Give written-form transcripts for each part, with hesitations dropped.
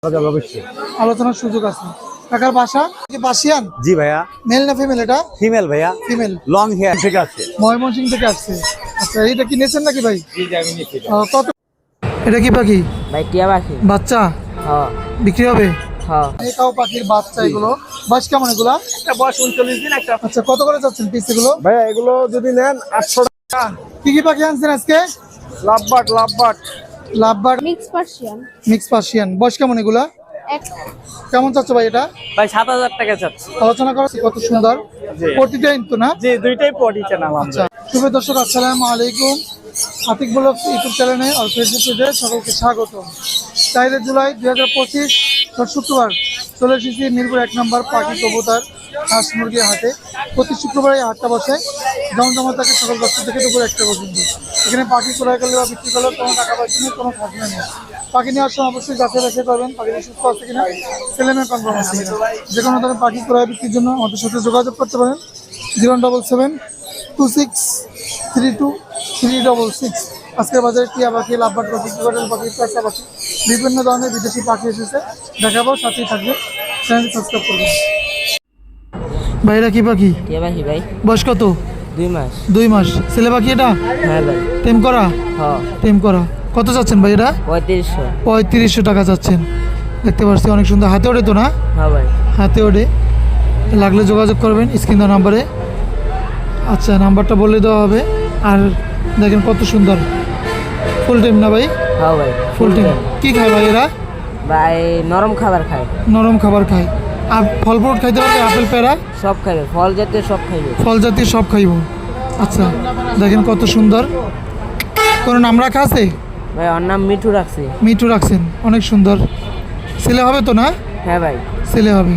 আলোচনার সুযোগ আছে। কাকার বাসা কি পার্সিয়ান? জি ভাইয়া। মেল না ফিমেল? এটা ফিমেল ভাইয়া। ফিমেল, লং হেয়ার থেকে আছে, ময়মনসিংহ থেকে আসছে। আচ্ছা, এইটা কি নিয়েছেন নাকি ভাই? জি আমি নিয়েছি। কত? এটা কি পাখি ভাই? টিয়া পাখি। বাচ্চা? হ্যাঁ বিক্রি হবে? হ্যাঁ। এটাও পাখির বাচ্চা। এগুলো বয়স কেমন এগুলা? একটা বয়স 39 দিন একটা। আচ্ছা, কত করে যাচ্ছেন পিস এগুলো? ভাইয়া এগুলো যদি নেন 800 টাকা। কি কি পাখি আনছেন আজকে? Lovebird lovebird mix Persian. Mix Persian. বয়স কেমন এগুলা? এক কেমন চাচ্ছ ভাই এটা? ভাই 7000 টাকা চাচ্ছি। আলোচনা করা কত সুন্দর। প্রতিটাই তো না? জি দুইটাই পটি চ্যানেল। আচ্ছা, শুভ দর্শক আসসালামু আলাইকুম। আতিক ব্লগ ইউটিউব চ্যানেলে আর ফেসবুক পেজে সকলকে স্বাগত। 4 জুলাই 2025 শুক্রবার চলে এসেছি মিরপুর 1 নম্বর পাখি কবুতর হাঁস মুরগির হাটে। প্রতি শুক্রবার এই হাটটা বসে, জমজমা থাকে সকাল 10টা থেকে দুপুর 1টা পর্যন্ত। এখানে পাখি ক্রয় করলে বা বিক্রি করলে কোনো টাকা পয়সা নেই, কোনো খাজনা নেই। পাখি নেওয়ার সময় অবশ্যই যাচাই বাছাই করবেন পাখিটি সুস্থ আছে কিনা, ছেলেমেয়ে কনফার্ম আছে কিনা। যে কোনো ধরনের পাখি ক্রয় বিক্রির জন্য আমাদের সাথে যোগাযোগ করতে পারেন 07726323366। আজকের বাজারে টিয়া পাখি, লাভবার্ড পাখি, কোকাটেল পাখি, পেঁচা পাখি, বিভিন্ন ধরনের বিদেশি পাখি এসেছে, দেখাবো, সাথেই থাকবে। চ্যানেলটি সাবস্ক্রাইব করবেন। ভাইরা কি পাখি? টিয়া পাখি ভাই। বয়স কত? 2 মাস। 2 মাস। ছেলে পাখি এটা? হ্যাঁ ভাই। টেম করা? হ্যাঁ। টেম করা। কত চাচ্ছেন ভাই এটা? 3500। 3500 টাকা চাচ্ছেন। দেখতে পাচ্ছি অনেক সুন্দর। হাতে ওঠে তো না? হ্যাঁ ভাই। হাতে ওঠে। লাগলে যোগাযোগ করবেন স্ক্রিন দেওয়া নাম্বারে। আচ্ছা, নাম্বারটা বলে দেওয়া হবে। আর দেখেন কত সুন্দর। ফুল টাইম না ভাই? হ্যাঁ ভাই ফুল টাইম। কি খায় ভাই এরা? ভাই নরম খাবার খায়। নরম খাবার খায়। আর ফল ফ্রুট খাইতে পারবে? আপেল, পেয়ারা সব খাইবে, ফল জাতীয় সব খাইবে। ফল জাতীয় সব খাইব। আচ্ছা, দেখেন কত সুন্দর। কোনো নাম রাখা আছে? ভাই ওর নাম মিঠু রাখছি। মিঠু রাখছেন, অনেক সুন্দর। ছেলে হবে তো না? হ্যাঁ ভাই। ছেলে হবে।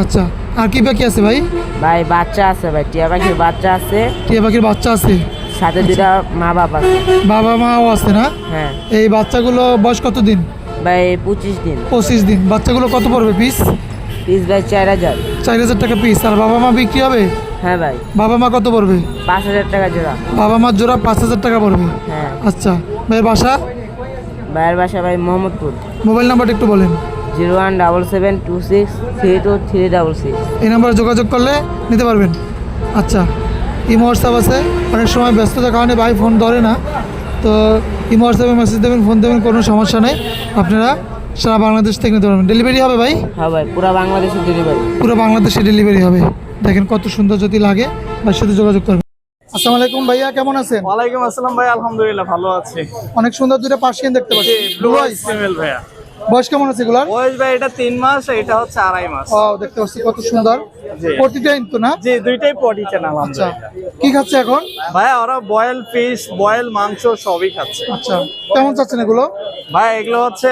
আচ্ছা, আর কি পাখি আছে ভাই? ভাই বাচ্চা আছে ভাই, টিয়া পাখির বাচ্চা আছে, টিয়া পাখির বাচ্চা আছে, সাথে 2টা মা বাপ আছে। বাবা মাও আছে না? হ্যাঁ। এই বাচ্চাগুলো বয়স কত দিন? ভাই 25 দিন। 25 দিন। বাচ্চাগুলো কত পড়বে পিস? পিস ভাই 4000। 4000 টাকা পিস। আর বাবা মা বিক্রি হবে? হ্যাঁ ভাই। বাবা মা কত পড়বে? 5000 টাকা জোড়া। বাবা মার জোড়া 5000 টাকা পড়বে। হ্যাঁ। আচ্ছা, ভাই বাসা? ভাইয়ের বাসা ভাই মোহাম্মদপুর। মোবাইল নাম্বারটা একটু বলেন। 01772632366। এই নাম্বারে যোগাযোগ করলে নিতে পারবেন। আচ্ছা, ইমো হোয়াটসঅ্যাপ আছে। অনেক সময় ব্যস্ততার কারণে ভাই ফোন ধরে না, তো ইমো হোয়াটসঅ্যাপে মেসেজ দেবেন, ফোন দেবেন, কোনো সমস্যা নেই। আপনারা সারা বাংলাদেশ থেকে নিতে পারবেন। ডেলিভারি হবে ভাই? হ্যাঁ ভাই, পুরো বাংলাদেশে ডেলিভারি। পুরো বাংলাদেশে ডেলিভারি হবে। দেখেন কত সুন্দর। যদি লাগে ভাইয়ের সাথে যোগাযোগ করবেন। আসসালামু আলাইকুম ভাইয়া, কেমন আছেন? ওয়ালাইকুম আসসালাম ভাই, আলহামদুলিল্লাহ ভালো আছি। অনেক সুন্দর দুটো পার্সিয়ান দেখতে পাচ্ছি। ব্লু আইস ফিমেল ভাইয়া। বয়স কেমন আছে এগুলার? বয়স ভাই এটা 3 মাস, এটা হচ্ছে 2.5 মাস। ও, দেখতে পাচ্ছি কত সুন্দর। প্রতিটাই তো না? জি দুইটাই পটি চ্যানেল। আচ্ছা, কি খাচ্ছে এখন? ভাইয়া ওরা বয়েল ফিশ, বয়েল মাংস সবই খাচ্ছে। আচ্ছা, কেমন চাচ্ছেন এগুলো? ভাই এগুলো হচ্ছে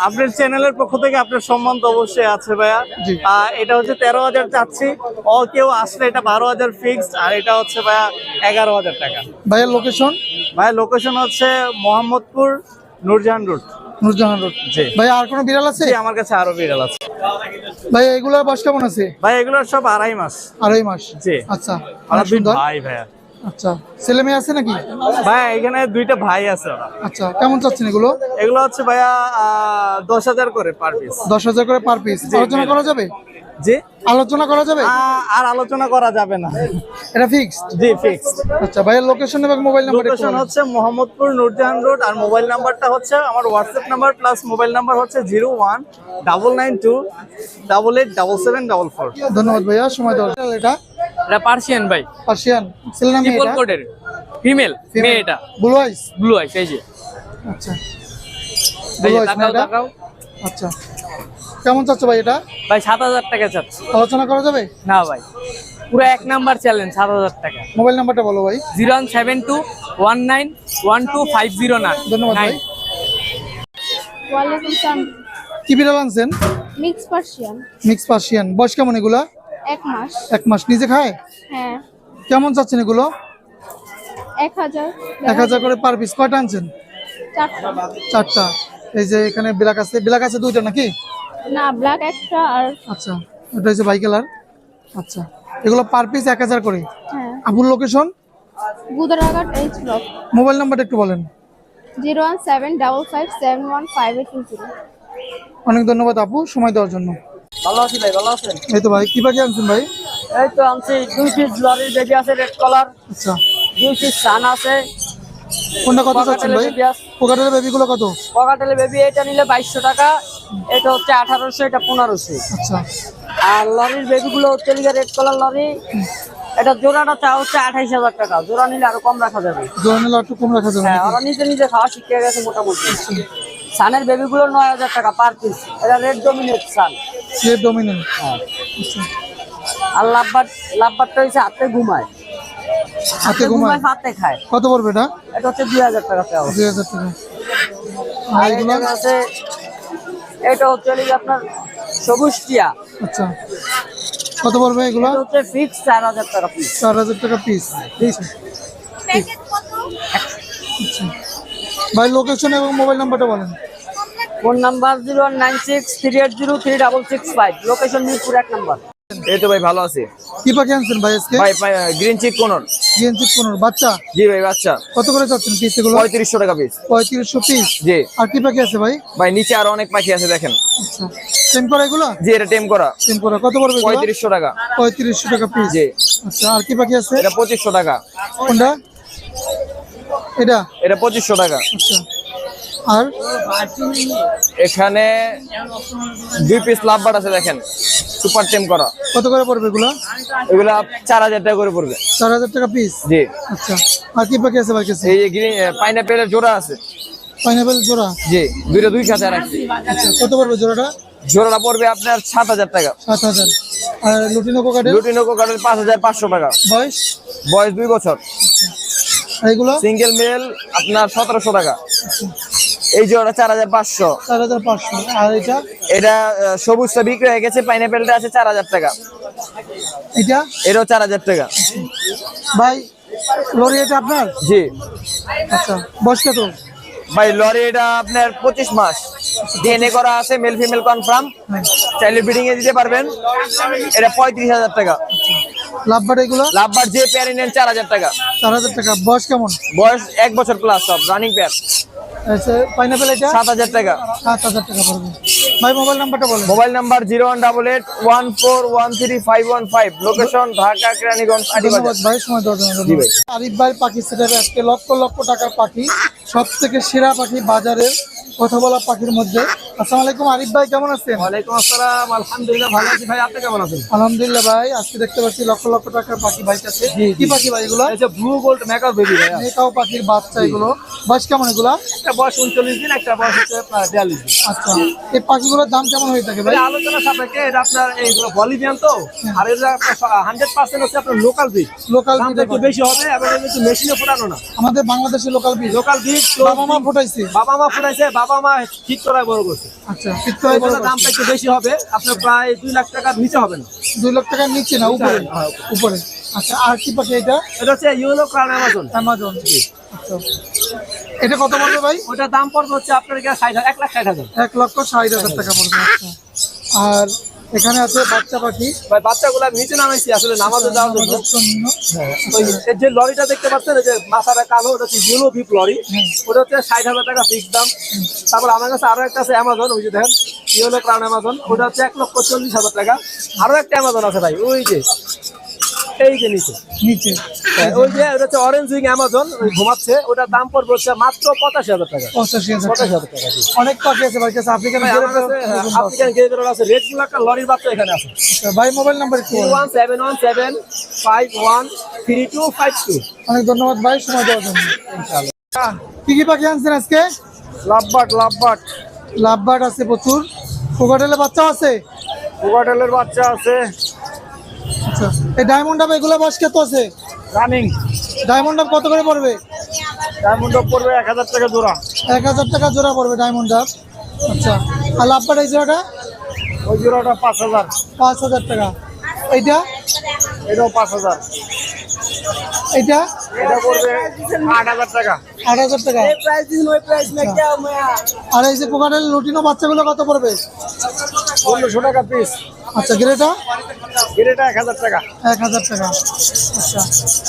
আপনার চ্যানেলের পক্ষ থেকে আপনার সম্মান তো অবশ্যই আছে ভাইয়া। জি। এটা হচ্ছে 13,000 চাচ্ছি। কেউ আসলে এটা 12,000 ফিক্সড, আর এটা হচ্ছে ভাইয়া 11,000 টাকা। ভাইয়ের লোকেশন? ভাই লোকেশন হচ্ছে মোহাম্মদপুর, নূরজাহান রোড। নূরজাহান রোড। জি। ভাই আর কোনো বিড়াল আছে? জি, আমার কাছে আরো বিড়াল আছে। ভাই এগুলোর বয়স কেমন আছে? ভাই এগুলোর সব 2.5 মাস। 2.5 মাস। জি। আচ্ছা, ওরা অনেক দুই সুন্দর। ভাই ভাইয়া। আচ্ছা, ছেলে মেয়ে আছে নাকি? ভাই এখানে 2টা ভাই আছে ওরা। আচ্ছা, কেমন চাচ্ছেন এগুলো? এগুলো হচ্ছে ভাইয়া 10,000 করে পার পিস। 10,000 করে পার পিস। আলোচনা করা যাবে? জি। আলোচনা করা যাবে? আর আলোচনা করা যাবে না। এটা ফিক্সড? জি ফিক্সড। আচ্ছা, ভাইয়ের লোকেশন এবং মোবাইল নাম্বার একটু লোকেশন বলেন। হচ্ছে মোহাম্মদপুর, নূরজাহান রোড। আর মোবাইল নাম্বারটা হচ্ছে আমার WhatsApp number plus mobile number হচ্ছে 0199287744। ধন্যবাদ ভাইয়া, সময় দেওয়ার জন্য। এটা এটা পার্সিয়ান ভাই। পার্সিয়ান। ছেলে নাম ট্রিপল কোটের ফিমেল। মেয়ে এটা ব্লু আইস। ব্লু আইস। এই যে আচ্ছা, এই ব্লু যে আইস না তাকাও এটা? তাকাও। আচ্ছা, কেমন চাচ্ছ ভাই এটা? ভাই 7000 টাকা চাচ্ছি। আলোচনা করা যাবে? না ভাই, পুরো 1 নাম্বার চ্যালেঞ্জ 7000 টাকা। মোবাইল নাম্বারটা বলো ভাই। 01721912509। ধন্যবাদ ভাই। ওয়ালাইকুম সালাম। কি বিড়াল আনছেন? Mix Persian. Mix Persian. বয়স কেমন এগুলা? 1 মাস। 1 মাস। নিজে খায়? হ্যাঁ। কেমন চাচ্ছেন এগুলো? 1000। 1000 করে পার পিস। কয়টা আনছেন? 4টা। 4টা। এই যে এখানে ব্ল্যাক আছে, ব্ল্যাক আছে 2টা নাকি? না, ব্ল্যাক একটা আর আচ্ছা, এটা হচ্ছে বাই কালার। আচ্ছা, এগুলো পার পিস 1000 করে। হ্যাঁ। আবুর location? Gudaraghat H block. Mobile নাম্বারটা একটু বলেন। 01755715820। অনেক ধন্যবাদ আপু সময় দেওয়ার জন্য। ভালো আছি ভাই, ভালো আছেন? এই তো ভাই কি পাখি আনছেন ভাই? এই তো আনছি 2 পিস লরির বেবি আছে রেড কালার, আচ্ছা 2 পিস সান আছে। কোনটা কত চাচ্ছেন ভাই? কোকাটেলের বেবিগুলো কত? পকাটেলের বেবি এটা নিলে 2200 টাকা, এটা হচ্ছে 1800, এটা 1500। আচ্ছা আর লরির বেবিগুলো হচ্ছে রেড কালার লরি, এটা জোড়াটা চা হচ্ছে 28000 টাকা, জোড়া নিলে আরো কম রাখা যাবে। জোড়া নিলে একটু কম রাখা যাবে হ্যাঁ, নাকি? ওরা নিজে নিজে খাওয়া শিখে গেছে মোটামুটি। সানের বেবিগুলো 9000 টাকা পার পিস, এটা red dominate sun. Red dominant. হ্যাঁ। আচ্ছা আর লাভবারটা হচ্ছে হাতে ঘুমায়, হাতে ঘুমায় হাতে খায়। কত পড়বে এটা? এটা হচ্ছে 2000 টাকা চাওয়া। 2000 টাকা। আর আর এগুলো? এটা আছে, এটা হচ্ছে আপনার সবুজ টিয়া, আচ্ছা কত পড়বে এগুলো? এটা হচ্ছে ফিক্স 4000 টাকা পিস। 4000 টাকা পিস। ভাই লোকেশন এবং মোবাইল নাম্বারটা বলেন। Phone number 01638036665, location Mirpur 1 number. এই তো ভাই ভালো আছি কি পাখি আনছেন ভাই আজকে? ভাই। Green cheek কোনর। গিয়েন্সি 15 বাচ্চা। জি ভাই বাচ্চা কত করে চাচ্ছেন পিস এগুলো? 3500 টাকা পিস। 3500 পিস। জি আর কি পাখি আছে ভাই? ভাই নিচে আরো অনেক পাখি আছে দেখেন। আচ্ছা সেম করা এগুলো? জি এটা টেম করা। সেম করা কত পড়বে এগুলো? 3500 টাকা। 3500 টাকা পিস। জি আচ্ছা আর কি পাখি আছে? এটা 2500 টাকা। কোনটা? এটা? এটা 2500 টাকা। আচ্ছা আর এখানে 2 পিস লাভবার্ড আছে দেখেন, সুপার টেম করা। কত করে পড়বে এগুলো? এগুলা 4000 টাকা করে পড়বে। 4000 টাকা পিস। জি আচ্ছা আর কি পাখি আছে ভাই কাছে? এই যে গ্রিন পাইনাপেলের জোড়া আছে। পাইনাপেল জোড়া। জি দুইটা 2 কাছে রাখছি। আচ্ছা কত পড়বে জোড়াটা? জোড়াটা পড়বে আপনার 7000 টাকা। 7000। আর লুটিনো কোকাটেল? লুটিনো কোকাটেল 5500 টাকা। বয়স? বয়স 2 বছর। আর এগুলো? সিঙ্গেল মেল আপনার 1700 টাকা। এই জোড়া 4500। 4500। আর এটা? এটা সবুজটা বিক্রি হয়ে গেছে, পাইনাপেলটা আছে 4000 টাকা। এটা? এটাও 4000 টাকা। ভাই লরি এটা আপনার? জি আচ্ছা বয়স কত? ভাই লরি এটা আপনার 25 মাস, ডিএনএ করা আছে, মেল ফিমেল কনফার্ম, চাইলে ব্রিডিং এ দিতে পারবেন। এটা 35000 টাকা। লাভবাট এগুলো? লাভবার যে পেয়ার নেন 4000 টাকা। 4000 টাকা। বয়স কেমন? বয়স 1 বছর প্লাস, সব রানিং পেয়ার। আচ্ছা পাইনাপেল এটা? 7000 টাকা। 7000 টাকা পড়বে। ভাই মোবাইল নাম্বারটা বলেন। Mobile number 01881413515, location Dhaka Keraniganj Adibazar. ধন্যবাদ ভাই সময় দেওয়ার জন্য। জি ভাই। আরিফ ভাই পাখি সেটার আজকে লক্ষ লক্ষ টাকার পাখি, সব থেকে সেরা পাখি বাজারের কথা বলা পাখির মধ্যে। আসসালামু আলাইকুম আরিফ ভাই, কেমন আছেন? ওয়ালাইকুম আসসালাম, আলহামদুলিল্লাহ ভালো আছি ভাই, আপনি কেমন আছেন? আলহামদুলিল্লাহ ভাই, আজকে দেখতে পাচ্ছি লক্ষ লক্ষ টাকার পাখি ভাই কাছে। কি পাখি ভাই এগুলো? এই যে ব্লু গোল্ড মেকআপ বেবি ভাই, মেকাও পাখির বাচ্চা এগুলো। বয়স কেমন এগুলা? একটা বয়স 39 দিন, একটা বয়স হচ্ছে প্রায় 42 দিন। আচ্ছা এই পাখিগুলোর দাম কেমন হয়ে থাকে ভাই? এটা আলোচনা সাপেক্ষে, এটা আপনার এইগুলো বলিভিয়ান তো, আর এটা 100% হচ্ছে আপনার লোকাল বিট। লোকাল দামটা একটু বেশি হবে, এবং এটা কিন্তু মেশিনে ফোটানো না, আমাদের বাংলাদেশের লোকাল বীজ। লোকাল বিট। বাবা মা ফোটাইছে? বাবা মা ফুটাইছে, বাবা মা ঠিক করায় বড় করছে। আচ্ছা ঠিক করে এই জন্য দামটা একটু বেশি হবে, আপনার প্রায় 2 লাখ টাকার নিচে হবে না। 2 লাখ টাকার নিচে না উপরে? উপরে। আচ্ছা আর কি পাখি এটা? এটা হচ্ছে ইয়েলো ক্রাউন অ্যামাজন। অ্যামাজন। আচ্ছা এটা কত পড়বে ভাই? ওটার দাম পড়বে হচ্ছে আপনার 1,60,000। 1,60,000 টাকা পড়বে। আচ্ছা আর এখানে আছে বাচ্চা পাখি। ভাই বাচ্চাগুলো আমি নিচে নামাইছি আসলে নামাজে যাওয়ার জন্য। ওই যে লরিটা দেখতে পাচ্ছেন, এই যে মাথাটা কালো, ওটা হচ্ছে ইয়েলো বিপ লরি, ওটা হচ্ছে 60,000 টাকা ফিক্স দাম। তারপর আমার কাছে আরো একটা আছে অ্যামাজন, ওই যে দেখেন ইয়েলো ক্রাউন অ্যামাজন, ওটা হচ্ছে 1,40,000 টাকা। আরো একটা অ্যামাজন আছে ভাই, ওই যে এই যে নিচে নিচে ওই যে ওটা হচ্ছে অরেঞ্জ উইং অ্যামাজন, ওই ঘুমাচ্ছে, ওটার দাম পড়বে হচ্ছে মাত্র 85,000 টাকা। 85,000 টাকা। 85,000 টাকা। অনেক পাখি আছে ভাই কাছে। আফ্রিকান ভাই আমার কাছে আফ্রিকান গেজের আছে, রেড ব্ল্যাক লরির বাচ্চা এখানে আছে। ভাই মোবাইল নাম্বার একটু বলেন। 01717513252। অনেক ধন্যবাদ ভাই সময় দেওয়ার জন্য। কি কি পাখি আনছেন আজকে? লাভবাট লাভবার্ড আছে প্রচুর। কোকাটেলের বাচ্চা আছে? কোকাটেলের বাচ্চা আছে, আচ্ছা এই ডায়মন্ড আপ এগুলো বয়স কত আছে? রানিং। ডায়মন্ড আপ কত করে পড়বে? ডায়মন্ড পড়বে 1000 টাকা জোড়া। 1000 টাকা জোড়া পড়বে ডায়মন্ড আপ। আচ্ছা আর লাভবার্ড এই জোড়াটা? ওই জোড়াটা 5000। 5000 টাকা। এইটা? এটাও 5000। এইটা? এটা পড়বে 8000 টাকা। 8000 টাকা। আর এই যে কোকাটেল লুটিনো বাচ্চাগুলো কত পড়বে? 1500 টাকা পিস। আচ্ছা গ্রেটা এটা 1000 টাকা। 1000 টাকা। আচ্ছা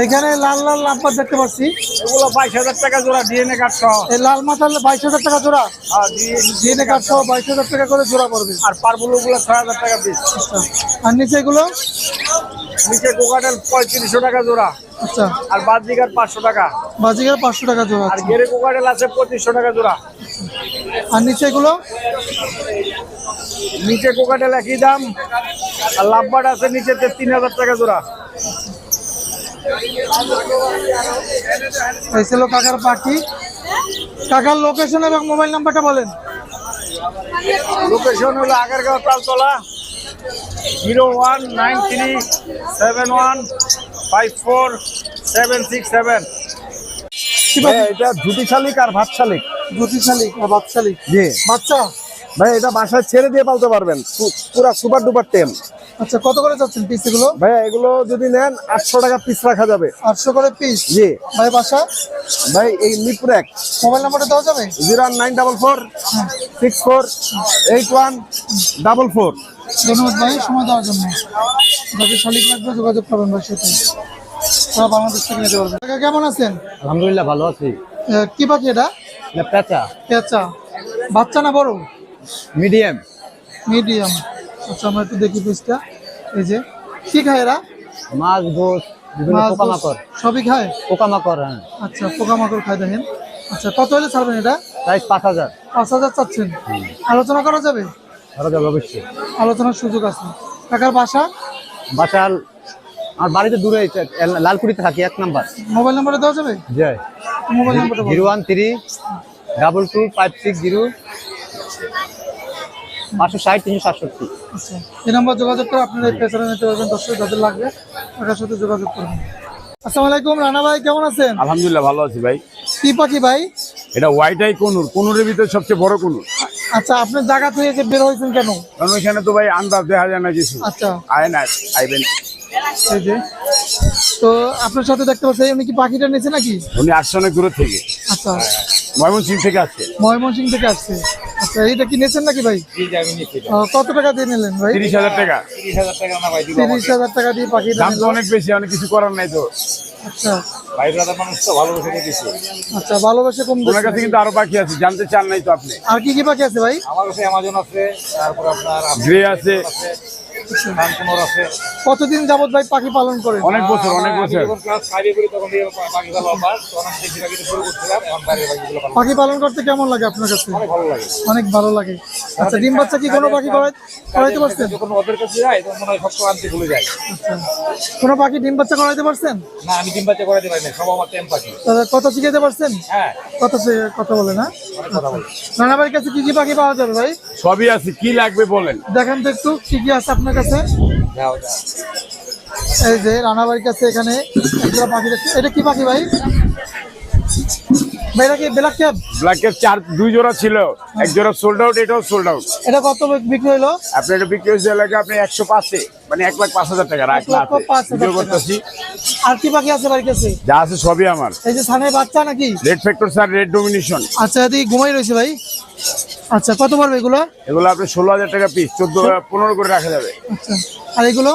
এখানে লাল লাল লাম্পার দেখতে পাচ্ছি, এগুলো 22000 টাকা জোড়া ডিএনএ কার্ড সহ। এই লাল মাথার 22000 টাকা জোড়া, আর ডিএনএ কার্ড সহ 22000 টাকা করে জোড়া পড়বে। আর পারগুলো 6000 টাকা পিস। আচ্ছা আর নিচে এগুলো? নিচে কোকাটেল 3500 টাকা জোড়া। আচ্ছা আর বাজিগার 500 টাকা। বাজিগার 500 টাকা জোড়া। আর আচ্ছা। গেরে কোকাটেল আছে 2500 টাকা জোড়া। আর নিচে এগুলো? নিচে কোকাটেল একই দাম। আর লাভবার্ড আছে নিচেতে 3000 টাকা জোড়া। এই ছিল কাকার পাখি। কাকার লোকেশন এবং মোবাইল নাম্বারটা বলেন। লোকেশন হলো আগারগাঁও তালতলা 01937154767। কি পাখি? এটা ঝুটি শালিক আর ভাত শালিক। দুটি শালিক আর বাচ্চালি। জি বাচ্চা? ভাই এটা বাসায় ছেড়ে দিয়ে পালতে পারবেন, পুরা সুপার ডুপার টেম। আচ্ছা কত করে যাচ্ছেন পিস এগুলো? ভাইয়া এগুলো যদি নেন 800 টাকা পিস রাখা যাবে। 800 করে পিস? জি ভাই বাসা? ভাই এই মিরপুর 1। মোবাইল নাম্বারটা দেওয়া যাবে? 094461444। ধন্যবাদ ভাই সময় দেওয়ার জন্য। যাদের শালিক লাগবে যোগাযোগ করবেন ভাই সাথে, তারা বাংলাদেশ থেকে নিতে পারবেন। কাকা কেমন আছেন? আলহামদুলিল্লাহ ভালো আছি। কি পাখি এটা? পেঁচা পেঁচা। বাচ্চা না বড়? মিডিয়াম। মিডিয়াম। আচ্ছা আমরা একটু দেখি পিসটা। এই যে কি খায় এরা? মাছ গোস বিভিন্ন মাছ, পোকামাকড়। সবই খায়? পোকামাকড় হ্যাঁ। আচ্ছা পোকামাকড় খায় দেখেন। আচ্ছা কত হলে ছাড়বেন এটা? প্রাইস 5000। 5000 চাচ্ছেন? আলোচনা করা যাবে? ধরা যাবে অবশ্যই। আলোচনার সুযোগ আছে। কাকার বাসা? বাসাল আমার বাড়িতে দূরে লালকুড়িতে থাকি 1 নাম্বার। মোবাইল নাম্বারটা দেওয়া যাবে? জয় মোবাইল নাম্বারটা বলুন। 013222560 560 367। আচ্ছা এই নাম্বার যোগাযোগ করে আপনারা এই পেছনে নিতে পারবেন। দর্শক যাদের লাগবে কাকার সাথে যোগাযোগ করবেন। আসসালামু আলাইকুম রানা ভাই, কেমন আছেন? আলহামদুলিল্লাহ ভালো আছি ভাই। কি পাখি ভাই? এটা হোয়াইট আই কোনুর, কোনুরের ভিতরে সবচেয়ে বড় কোনুর। আচ্ছা আপনার জায়গা থেকে যে বের হয়েছেন কেন? কারণ ওইখানে তো ভাই আন্দাজ দেখা যায় না কিছু। আচ্ছা আয় না আইবেন। এই যে তো আপনার সাথে দেখতে পাচ্ছি উনি কি পাখিটা নিয়েছে নাকি? উনি আসছে অনেক দূর থেকে, আচ্ছা ময়মনসিং থেকে আসছে। ময়মনসিং থেকে আসছে। আচ্ছা এইটা কি নিয়েছেন নাকি ভাই? কত টাকা দিয়ে নিলেন ভাই? 30,000 টাকা। 30,000 টাকা দিয়ে পাখিটা দাম তো নিলেন। অনেক বেশি, অনেক কিছু করার নাই তো। আচ্ছা ভাই ব্রাদার মানুষ তো ভালোবেসে দিয়েছে। আচ্ছা ভালোবাসে কম ওনার কাছে দিচ্ছে। কিন্তু আরো বাকি আছে, জানতে চান নাই তো আপনি। আর কি কি পাখি আছে ভাই? আমার কাছে অ্যামাজন আছে, তারপর আপনার গ্রে আছে, কানকুনর আছে। কতদিন যাবত ভাই পাখি পালন করেন? অনেক বছর অনেক বছর। ক্লাস 5 এ পড়ি তখন দিয়ে পাখি ভালো আমার তখন আমি দেশি পাখিতে শুরু করছিলাম। এখন বাইরের পাখিগুলো পালন পাখি পালন করতে কেমন লাগে আপনার কাছে? অনেক ভালো লাগে। অনেক ভালো লাগে। আচ্ছা ডিম বাচ্চা কি কোনো পাখি করাইতে পারছেন? যখন ওদের কাছে যাই তখন মনে হয় সব আনতে ভুলে যাই। আচ্ছা কোনো পাখি ডিম বাচ্চা করাইতে পারছেন? না আমি ডিম বাচ্চা করাতে পারি না, সব আমার টেম পাখি। তাহলে কথা শিখাইতে পারছেন? হ্যাঁ কথা বলে না? অনেক কথা বলি। রানা ভাইয়ের কাছে কি কি পাখি পাওয়া যাবে ভাই? সবই আছে, কি লাগবে বলেন। দেখেন তো একটু কি কি আছে আপনার কাছে। যাও যাও। এই যে রানা ভাইয়ের কাছে এখানে একটা পাখি দেখছি। এটা কি পাখি ভাই? ভাই এটা কি ব্ল্যাক ক্যাপ? ব্ল্যাকের 2 জোড়া ছিল, এক জোড়া সোল্ড আউট, এটাও সোল্ড আউট। এটা কত বিক্রি হলো? আপনার এটা বিক্রি হয়েছে এলাকা আপনি 105-এ, মানে 1,05,000 টাকা রাখ না। 1,05,000 ভিডিও করতেছি। আর কি পাখি আছে ভাইয়ের কাছে? যা আছে সবই আমার। এই যে সানের বাচ্চা নাকি? Red factor sir, red domination. আচ্ছা এদিকে ঘুমাই রয়েছে ভাই। আচ্ছা কত পড়বে এগুলো? এগুলো আপনি 16,000 টাকা পিস, 14-15 করে রাখা যাবে। আচ্ছা আর এগুলো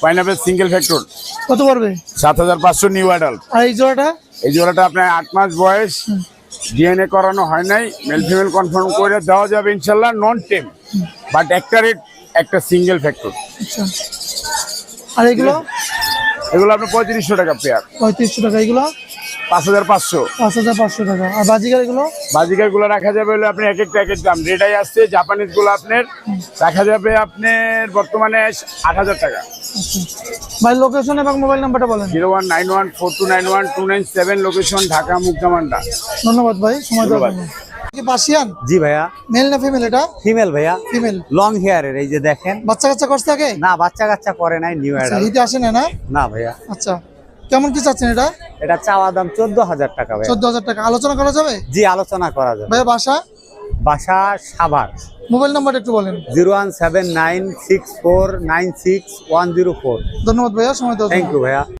পাইনাপেল সিঙ্গেল ফ্যাক্টর কত পড়বে? 7,500 নিউ অ্যাডাল্ট। আর এই জোড়াটা? এই জোড়াটা আপনার 8 মাস বয়স, ডিএনএ করানো হয় নাই, মেল ফিমেল কনফার্ম করে দেওয়া যাবে ইনশাল্লাহ, নন টেম, বাট একটা রেট, একটা সিঙ্গেল ফ্যাক্টর। আচ্ছা আর এগুলো? এগুলো আপনার 3500 টাকা পেয়ার। 3500 টাকা। এগুলো? 5,500। 5,500 টাকা। আর বাজিগার এগুলো? বাজিকার গুলো রাখা যাবে হলে আপনি এক একটা দাম। রেড আই আসছে, জাপানিজ গুলো আপনার রাখা যাবে আপনার বর্তমানে 8,000 টাকা। আচ্ছা ভাই লোকেশন এবং মোবাইল নাম্বারটা বলেন। 019142912997, লোকেশন ঢাকা মুগদামান্ডা। ধন্যবাদ ভাই সময় দেওয়ার জন্য। কি পার্সিয়ান? জি ভাইয়া, মেল না ফিমেল এটা? ফিমেল ভাইয়া, ফিমেল। লং হেয়ারের। এই যে দেখেন, বাচ্চা কাচ্চা করছে আগে? না বাচ্চা কাচ্চা করে নাই, নিউ আচ্ছা অ্যাডাল্ট। হিটে আসে না? না ভাইয়া, আচ্ছা কেমন কি চাচ্ছেন এটা? এটা চাওয়া দাম 14,000 টাকা ভাইয়া। 14,000 টাকা। আলোচনা করা যাবে? জি আলোচনা করা যাবে। ভাইয়া বাসা? বাসা সাভার। মোবাইল নাম্বারটা একটু বলেন। 01796496104। ধন্যবাদ ভাইয়া সময় দেওয়ার জন্য। থ্যাংক ইউ ভাইয়া।